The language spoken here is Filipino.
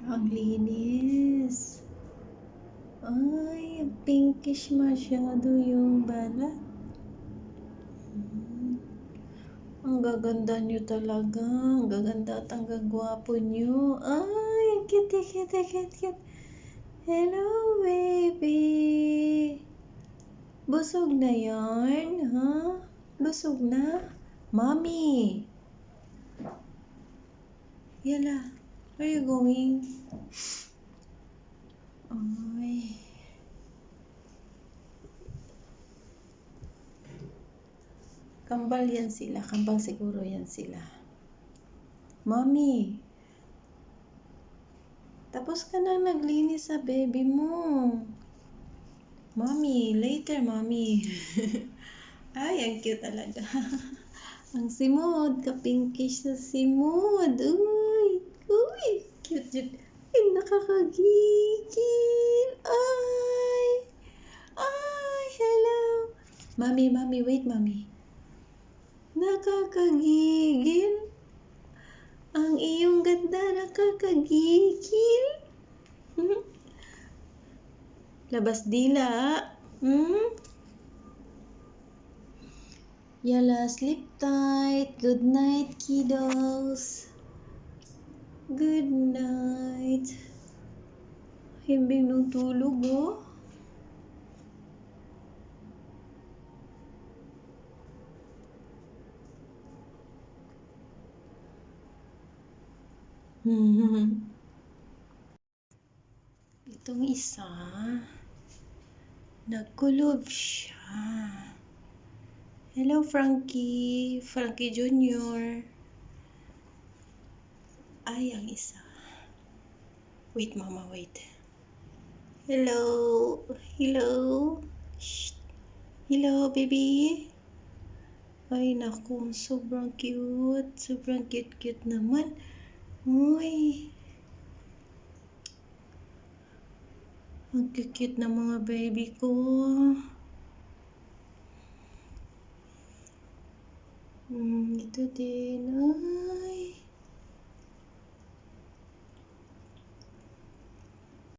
Ang linis. Ay, pinkish masyado yung balat. Ang gaganda nyo talaga. Ang gaganda at ang gagwapo nyo. Ay, ang cute, cute, cute, cute. Hello, baby. Busog na yarn, ha? Busog na? Mommy. Yala, where are you going? Ay. Kambal yan sila. Kambal siguro yan sila. Mommy. Tapos ka na naglinis sa baby mo. Mommy, later, mommy. Ay, ang cute talaga. Ang simod, ka-pinkish sa simod. Uy, uy, cute yun. Ay, nakakagigil. Ay, hello. Mommy, mommy, wait, mommy. Nakakagigil. Ang iyong ganda, nakakagigil. Labas dila. Yala, sleep tight. Good night, kiddos. Good night. Himbing nung tulog, oh. Itong isa, nagkulob siya. Hello, Frankie. Frankie Jr. Ay, ang isa. Wait, mama, wait. Hello. Hello. Shh. Hello, baby. Ay, naku. Sobrang cute. Sobrang cute naman. Uy. Ang cute na mga baby ko. Ito din. Ay.